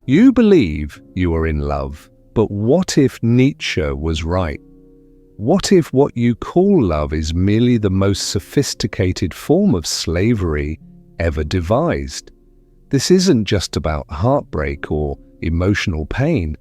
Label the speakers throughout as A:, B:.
A: You believe you are in love, but what if Nietzsche was right? What if what you call love is merely the most sophisticated form of slavery ever devised? This isn't just about heartbreak or emotional pain.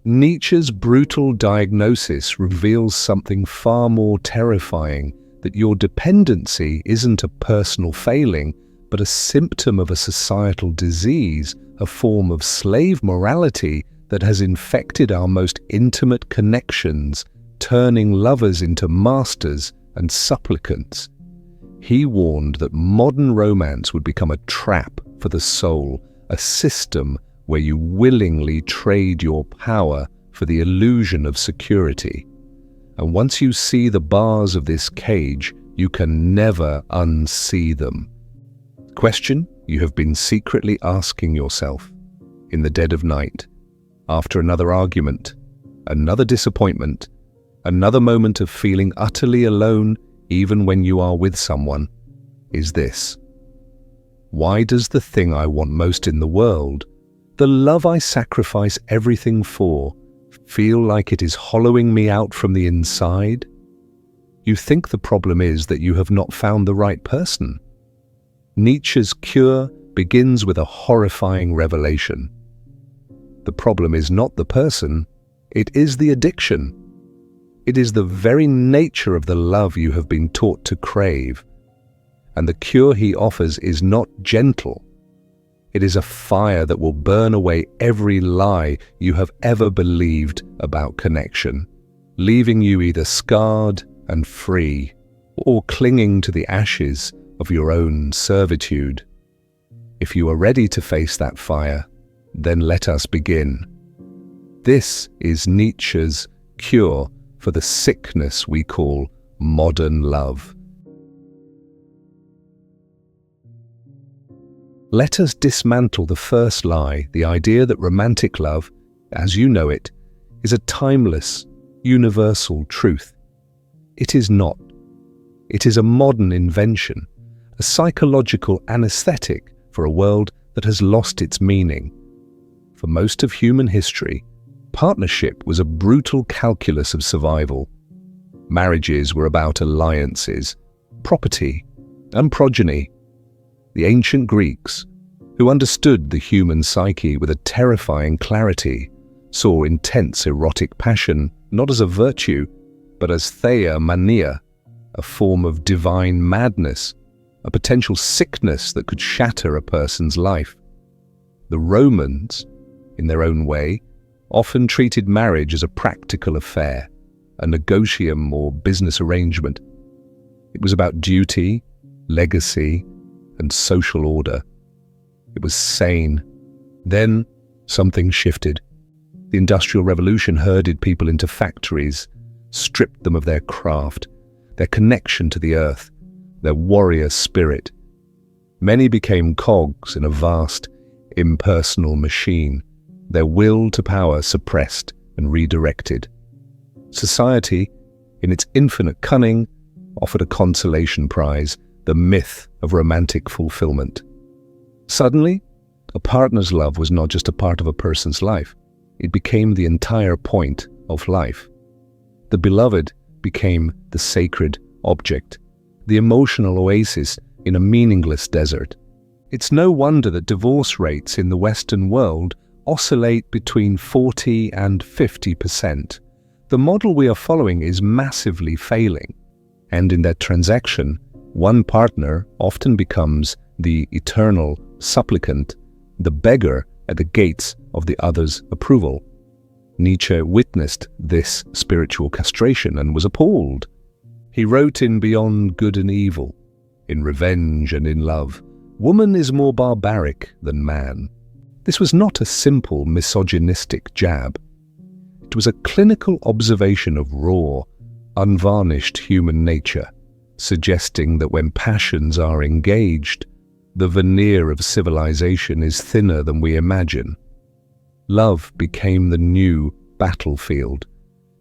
A: Nietzsche's brutal diagnosis reveals something far more terrifying, that your dependency isn't a personal failing, but a symptom of a societal disease, a form of slave morality that has infected our most intimate connections, turning lovers into masters and supplicants. He warned that modern romance would become a trap for the soul, a system where you willingly trade your power for the illusion of security. And once you see the bars of this cage, you can never unsee them. Question you have been secretly asking yourself in the dead of night, after another argument, another disappointment, another moment of feeling utterly alone even when you are with someone, is this: why does the thing I want most in the world, the love I sacrifice everything for, feel like it is hollowing me out from the inside? You think the problem is that you have not found the right person. Nietzsche's cure begins with a horrifying revelation. The problem is not the person, it is the addiction. It is the very nature of the love you have been taught to crave. And the cure he offers is not gentle. It is a fire that will burn away every lie you have ever believed about connection, leaving you either scarred and free, or clinging to the ashes of your own servitude. If you are ready to face that fire, then let us begin. This is Nietzsche's cure for the sickness we call modern love. Let us dismantle the first lie, the idea that romantic love, as you know it, is a timeless, universal truth. It is not. It is a modern invention, a psychological anesthetic for a world that has lost its meaning. For most of human history, partnership was a brutal calculus of survival. Marriages were about alliances, property, and progeny. The ancient Greeks, who understood the human psyche with a terrifying clarity, saw intense erotic passion not as a virtue, but as theia mania, a form of divine madness, a potential sickness that could shatter a person's life. The Romans, in their own way, often treated marriage as a practical affair, a negotium or business arrangement. It was about duty, legacy, and social order. It was sane. Then something shifted. The Industrial Revolution herded people into factories, stripped them of their craft, their connection to the earth, their warrior spirit. Many became cogs in a vast, impersonal machine, their will to power suppressed and redirected. Society, in its infinite cunning, offered a consolation prize, the myth of romantic fulfillment. Suddenly, a partner's love was not just a part of a person's life, it became the entire point of life. The beloved became the sacred object, the emotional oasis in a meaningless desert. It's no wonder that divorce rates in the Western world oscillate between 40 and 50%. The model we are following is massively failing, and in that transaction, one partner often becomes the eternal supplicant, the beggar at the gates of the other's approval. Nietzsche witnessed this spiritual castration and was appalled. He wrote in Beyond Good and Evil, in Revenge and in Love, "Woman is more barbaric than man." This was not a simple misogynistic jab. It was a clinical observation of raw, unvarnished human nature, suggesting that when passions are engaged, the veneer of civilization is thinner than we imagine. Love became the new battlefield,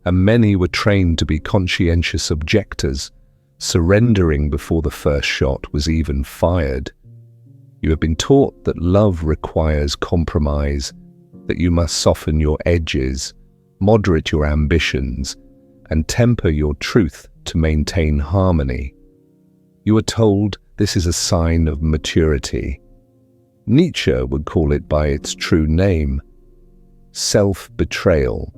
A: and many were trained to be conscientious objectors, surrendering before the first shot was even fired. You have been taught that love requires compromise, that you must soften your edges, moderate your ambitions, and temper your truth to maintain harmony. You are told this is a sign of maturity. Nietzsche would call it by its true name, self-betrayal.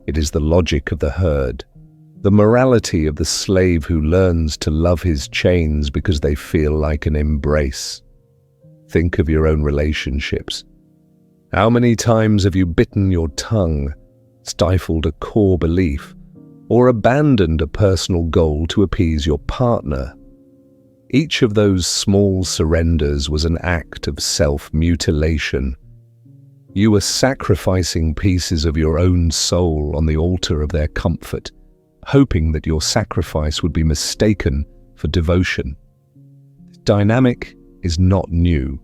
A: It is the logic of the herd, the morality of the slave who learns to love his chains because they feel like an embrace. Think of your own relationships. How many times have you bitten your tongue, stifled a core belief, or abandoned a personal goal to appease your partner? Each of those small surrenders was an act of self-mutilation. You were sacrificing pieces of your own soul on the altar of their comfort, hoping that your sacrifice would be mistaken for devotion. This dynamic is not new.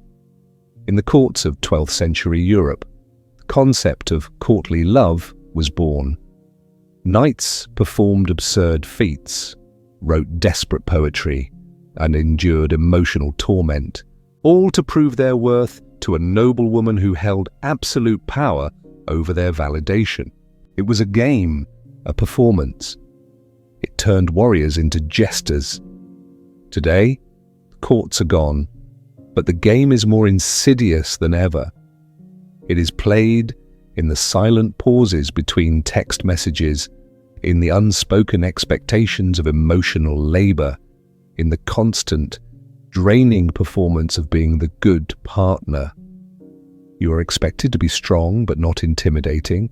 A: In the courts of 12th century Europe, the concept of courtly love was born. Knights performed absurd feats, wrote desperate poetry, and endured emotional torment, all to prove their worth to a noblewoman who held absolute power over their validation. It was a game, a performance. It turned warriors into jesters. Today, the courts are gone, but the game is more insidious than ever. It is played in the silent pauses between text messages, in the unspoken expectations of emotional labor, in the constant, draining performance of being the good partner. You are expected to be strong but not intimidating,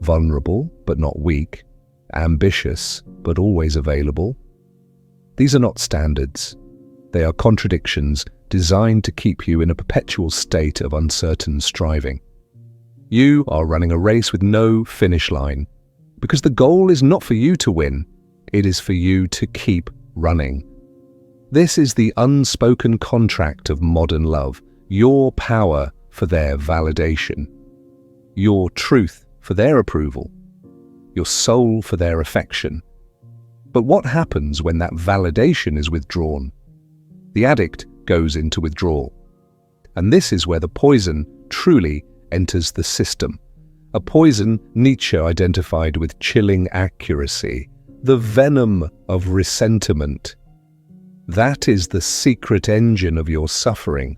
A: vulnerable but not weak, ambitious but always available. These are not standards. They are contradictions designed to keep you in a perpetual state of uncertain striving. You are running a race with no finish line, because the goal is not for you to win, it is for you to keep running. This is the unspoken contract of modern love, your power for their validation, your truth for their approval, your soul for their affection. But what happens when that validation is withdrawn? The addict goes into withdrawal. And this is where the poison truly enters the system. A poison Nietzsche identified with chilling accuracy, the venom of ressentiment. That is the secret engine of your suffering,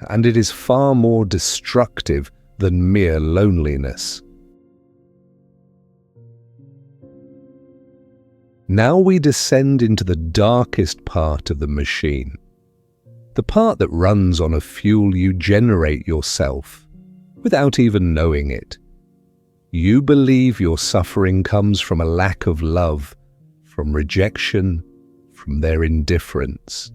A: and it is far more destructive than mere loneliness. Now we descend into the darkest part of the machine, the part that runs on a fuel you generate yourself, without even knowing it. You believe your suffering comes from a lack of love, from rejection, from their indifference.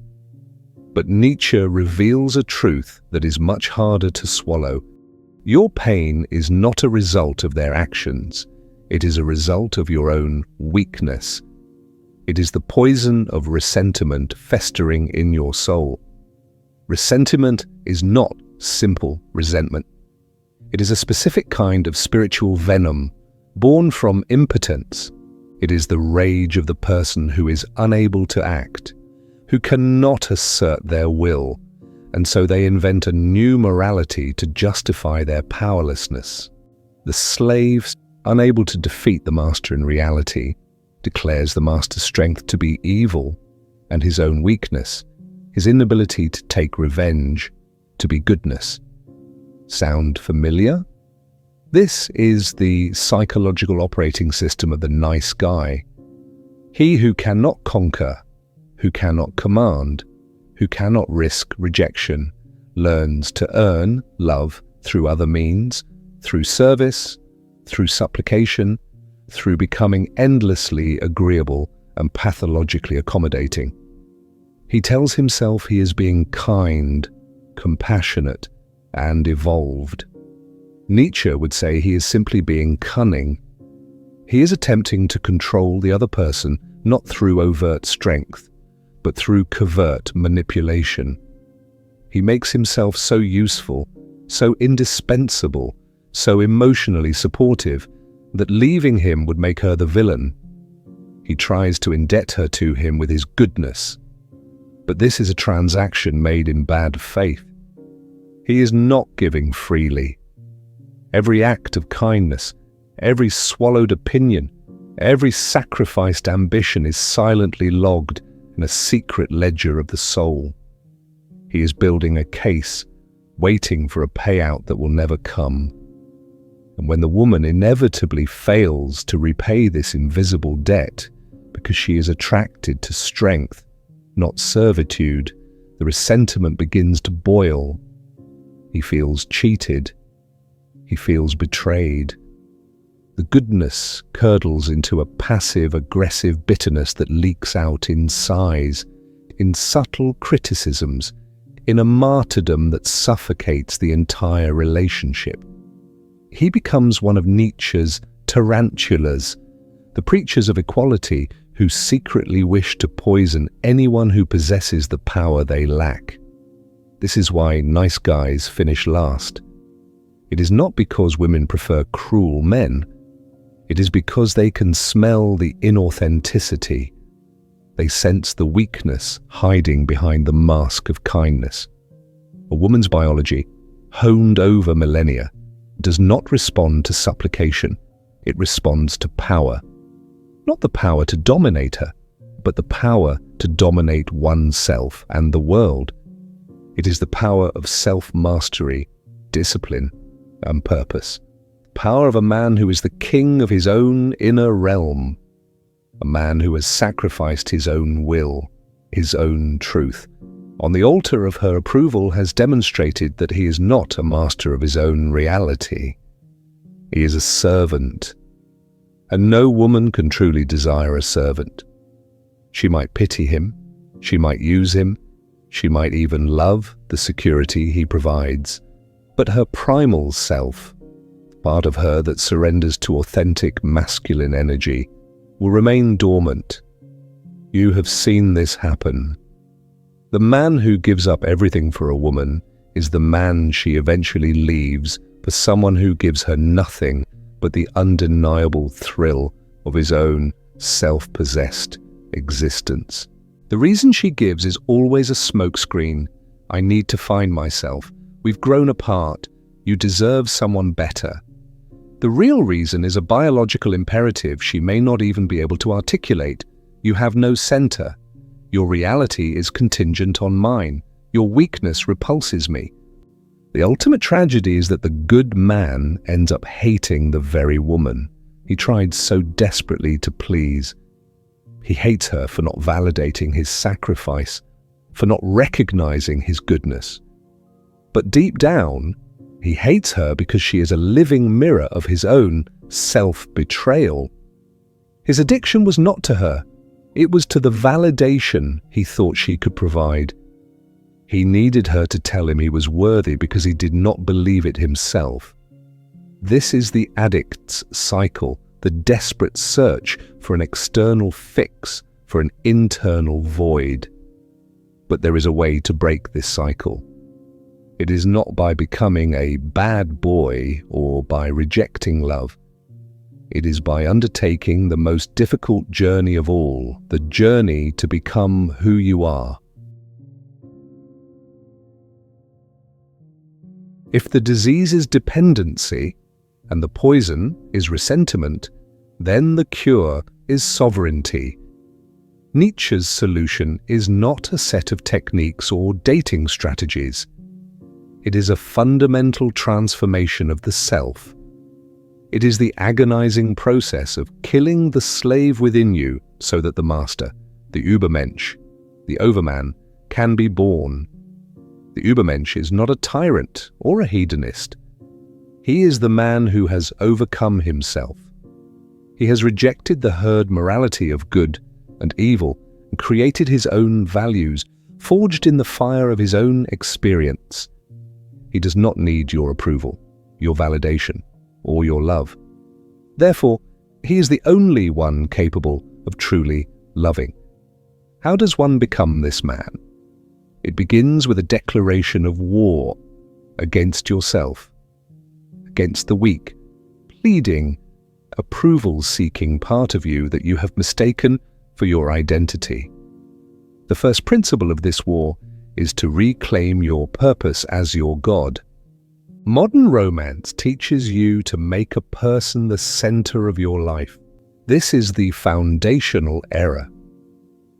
A: But Nietzsche reveals a truth that is much harder to swallow. Your pain is not a result of their actions. It is a result of your own weakness. It is the poison of ressentiment festering in your soul. Ressentiment is not simple resentment. It is a specific kind of spiritual venom, born from impotence. It is the rage of the person who is unable to act, who cannot assert their will, and so they invent a new morality to justify their powerlessness. The slave, unable to defeat the master in reality, declares the master's strength to be evil, and his own weakness, his inability to take revenge, to be goodness. Sound familiar? This is the psychological operating system of the nice guy. He who cannot conquer, who cannot command, who cannot risk rejection, learns to earn love through other means, through service, through supplication, through becoming endlessly agreeable and pathologically accommodating. He tells himself he is being kind, compassionate, and evolved. Nietzsche would say he is simply being cunning. He is attempting to control the other person not through overt strength, but through covert manipulation. He makes himself so useful, so indispensable, so emotionally supportive, that leaving him would make her the villain. He tries to indebt her to him with his goodness. But this is a transaction made in bad faith. He is not giving freely. Every act of kindness, every swallowed opinion, every sacrificed ambition is silently logged in a secret ledger of the soul. He is building a case, waiting for a payout that will never come. And when the woman inevitably fails to repay this invisible debt because she is attracted to strength, not servitude, the ressentiment begins to boil. He feels cheated. He feels betrayed. The goodness curdles into a passive, aggressive bitterness that leaks out in sighs, in subtle criticisms, in a martyrdom that suffocates the entire relationship. He becomes one of Nietzsche's tarantulas, the preachers of equality who secretly wish to poison anyone who possesses the power they lack. This is why nice guys finish last. It is not because women prefer cruel men. It is because they can smell the inauthenticity. They sense the weakness hiding behind the mask of kindness. A woman's biology, honed over millennia, does not respond to supplication. It responds to power. Not the power to dominate her, but the power to dominate oneself and the world. It is the power of self-mastery, discipline, and purpose. The power of a man who is the king of his own inner realm. A man who has sacrificed his own will, his own truth. On the altar of her approval has demonstrated that he is not a master of his own reality. He is a servant. And no woman can truly desire a servant. She might pity him, she might use him, she might even love the security he provides. But her primal self, part of her that surrenders to authentic masculine energy, will remain dormant. You have seen this happen. The man who gives up everything for a woman is the man she eventually leaves for someone who gives her nothing but the undeniable thrill of his own self-possessed existence. The reason she gives is always a smokescreen. I need to find myself. We've grown apart. You deserve someone better. The real reason is a biological imperative she may not even be able to articulate. You have no center. Your reality is contingent on mine. Your weakness repulses me. The ultimate tragedy is that the good man ends up hating the very woman he tried so desperately to please. He hates her for not validating his sacrifice, for not recognizing his goodness. But deep down, he hates her because she is a living mirror of his own self-betrayal. His addiction was not to her. It was to the validation he thought she could provide. He needed her to tell him he was worthy because he did not believe it himself. This is the addict's cycle, the desperate search for an external fix, for an internal void. But there is a way to break this cycle. It is not by becoming a bad boy or by rejecting love. It is by undertaking the most difficult journey of all, the journey to become who you are. If the disease is dependency and the poison is ressentiment, then the cure is sovereignty. Nietzsche's solution is not a set of techniques or dating strategies. It is a fundamental transformation of the self. It is the agonizing process of killing the slave within you so that the master, the Übermensch, the overman, can be born. The Übermensch is not a tyrant or a hedonist. He is the man who has overcome himself. He has rejected the herd morality of good and evil and created his own values, forged in the fire of his own experience. He does not need your approval, your validation, or your love. Therefore, he is the only one capable of truly loving. How does one become this man? It begins with a declaration of war against yourself, against the weak, pleading, approval-seeking part of you that you have mistaken for your identity. The first principle of this war is to reclaim your purpose as your God. Modern romance teaches you to make a person the center of your life. This is the foundational error.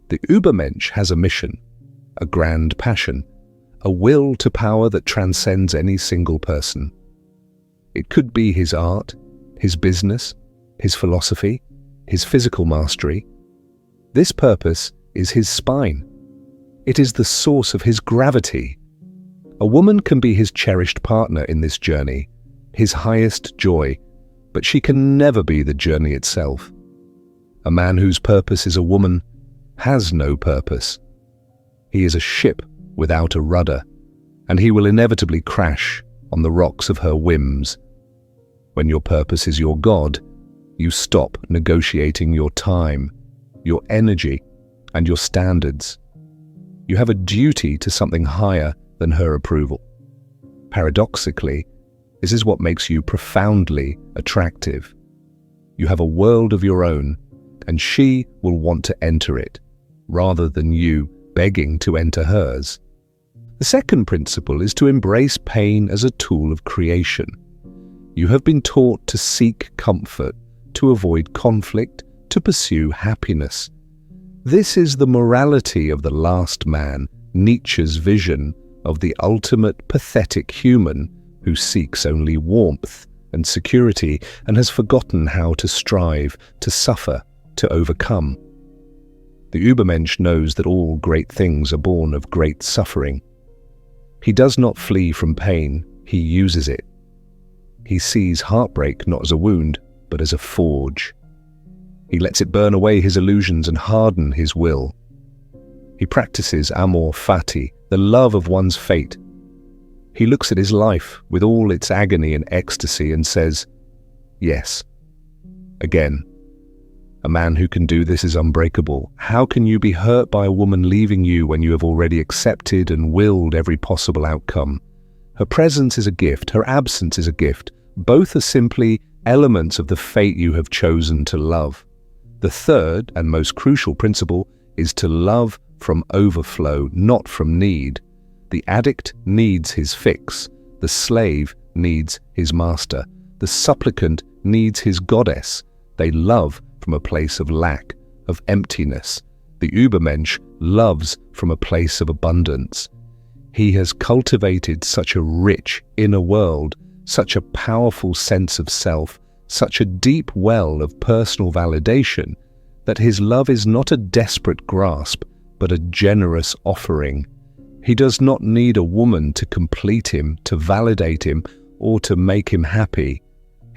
A: The Übermensch has a mission, a grand passion, a will to power that transcends any single person. It could be his art, his business, his philosophy, his physical mastery. This purpose is his spine. It is the source of his gravity. A woman can be his cherished partner in this journey, his highest joy, but she can never be the journey itself. A man whose purpose is a woman has no purpose. He is a ship without a rudder, and he will inevitably crash on the rocks of her whims. When your purpose is your God, you stop negotiating your time, your energy, and your standards. You have a duty to something higher than her approval. Paradoxically, this is what makes you profoundly attractive. You have a world of your own, and she will want to enter it, rather than you begging to enter hers. The second principle is to embrace pain as a tool of creation. You have been taught to seek comfort, to avoid conflict, to pursue happiness. This is the morality of the last man, Nietzsche's vision of the ultimate pathetic human who seeks only warmth and security and has forgotten how to strive, to suffer, to overcome. The Übermensch knows that all great things are born of great suffering. He does not flee from pain, he uses it. He sees heartbreak not as a wound, but as a forge. He lets it burn away his illusions and harden his will. He practices amor fati, the love of one's fate. He looks at his life with all its agony and ecstasy and says, yes. Again. A man who can do this is unbreakable. How can you be hurt by a woman leaving you when you have already accepted and willed every possible outcome? Her presence is a gift, her absence is a gift. Both are simply elements of the fate you have chosen to love. The third and most crucial principle is to love from overflow, not from need. The addict needs his fix. The slave needs his master. The supplicant needs his goddess. They love from a place of lack, of emptiness. The Übermensch loves from a place of abundance. He has cultivated such a rich inner world, such a powerful sense of self, such a deep well of personal validation, that his love is not a desperate grasp, but a generous offering. He does not need a woman to complete him, to validate him, or to make him happy.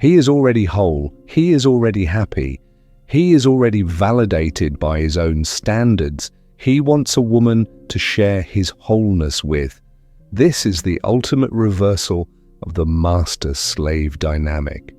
A: He is already whole, he is already happy, he is already validated by his own standards. He wants a woman to share his wholeness with. This is the ultimate reversal of the master-slave dynamic.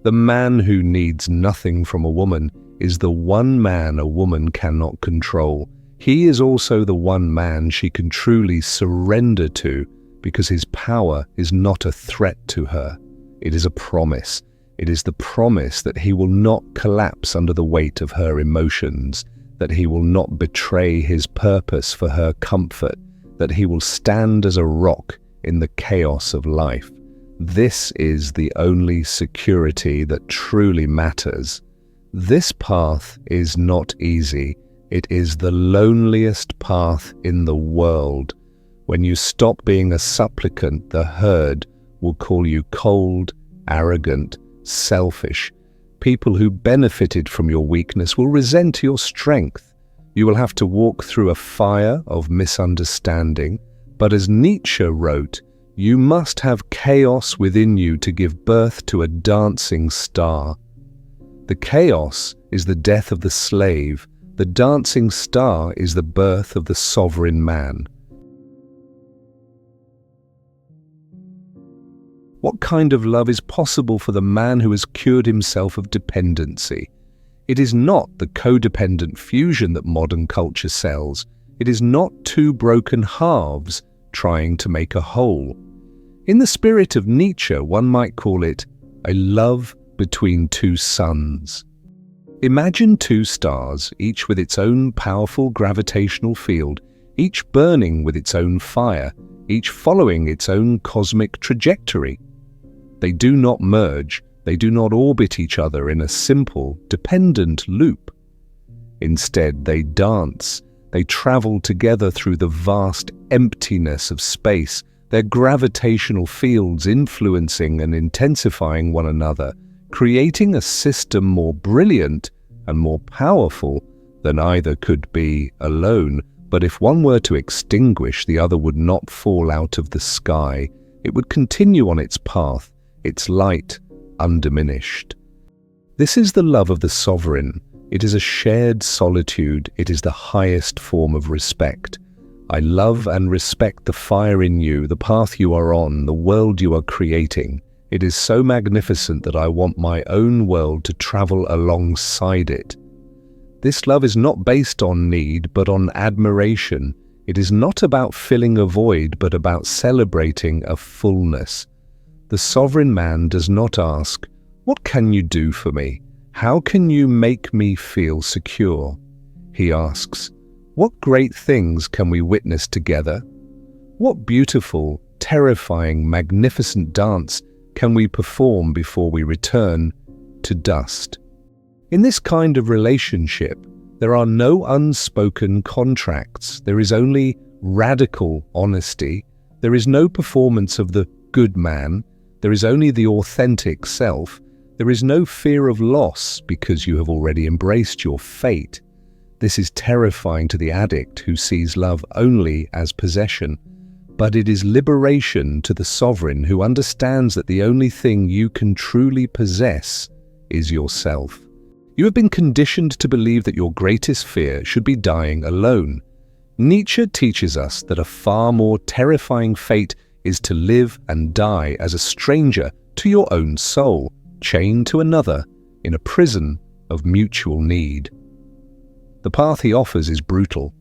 A: The man who needs nothing from a woman is the one man a woman cannot control. He is also the one man she can truly surrender to, because his power is not a threat to her. It is a promise. It is the promise that he will not collapse under the weight of her emotions, that he will not betray his purpose for her comfort, that he will stand as a rock in the chaos of life. This is the only security that truly matters. This path is not easy. It is the loneliest path in the world. When you stop being a supplicant, the herd will call you cold, arrogant, selfish. People who benefited from your weakness will resent your strength. You will have to walk through a fire of misunderstanding, but as Nietzsche wrote, you must have chaos within you to give birth to a dancing star. The chaos is the death of the slave. The dancing star is the birth of the sovereign man. What kind of love is possible for the man who has cured himself of dependency? It is not the codependent fusion that modern culture sells. It is not two broken halves trying to make a whole. In the spirit of Nietzsche, one might call it a love between two suns. Imagine two stars, each with its own powerful gravitational field, each burning with its own fire, each following its own cosmic trajectory. They do not merge, they do not orbit each other in a simple, dependent loop. Instead, they dance, they travel together through the vast emptiness of space, their gravitational fields influencing and intensifying one another, creating a system more brilliant and more powerful than either could be alone. But if one were to extinguish, the other would not fall out of the sky. It would continue on its path, its light undiminished. This is the love of the sovereign. It is a shared solitude. It is the highest form of respect. I love and respect the fire in you, the path you are on, the world you are creating. It is so magnificent that I want my own world to travel alongside it. This love is not based on need, but on admiration. It is not about filling a void, but about celebrating a fullness. The sovereign man does not ask, "What can you do for me? How can you make me feel secure?" He asks, "What great things can we witness together? What beautiful, terrifying, magnificent dance can we perform before we return to dust?" In this kind of relationship, there are no unspoken contracts. There is only radical honesty. There is no performance of the good man. There is only the authentic self. There is no fear of loss because you have already embraced your fate. This is terrifying to the addict who sees love only as possession. But it is liberation to the sovereign who understands that the only thing you can truly possess is yourself. You have been conditioned to believe that your greatest fear should be dying alone. Nietzsche teaches us that a far more terrifying fate is to live and die as a stranger to your own soul, chained to another in a prison of mutual need. The path he offers is brutal.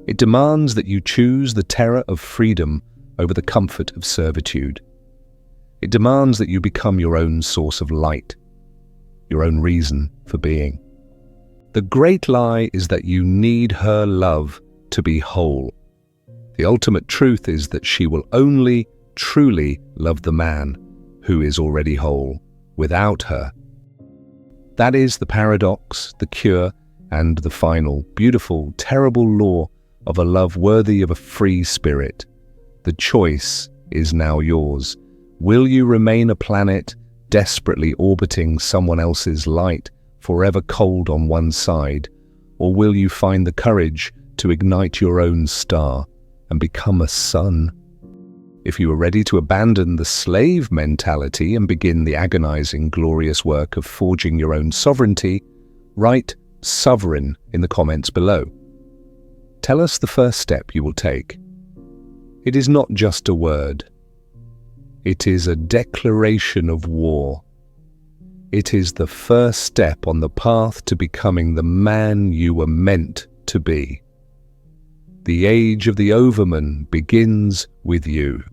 A: It demands that you choose the terror of freedom over the comfort of servitude. It demands that you become your own source of light, your own reason for being. The great lie is that you need her love to be whole. The ultimate truth is that she will only truly love the man who is already whole without her. That is the paradox, the cure, and the final, beautiful, terrible law of a love worthy of a free spirit. The choice is now yours. Will you remain a planet desperately orbiting someone else's light, forever cold on one side, or will you find the courage to ignite your own star and become a sun? If you are ready to abandon the slave mentality and begin the agonizing, glorious work of forging your own sovereignty, write sovereign in the comments below. Tell us the first step you will take. It is not just a word. It is a declaration of war. It is the first step on the path to becoming the man you were meant to be. The age of the overman begins with you.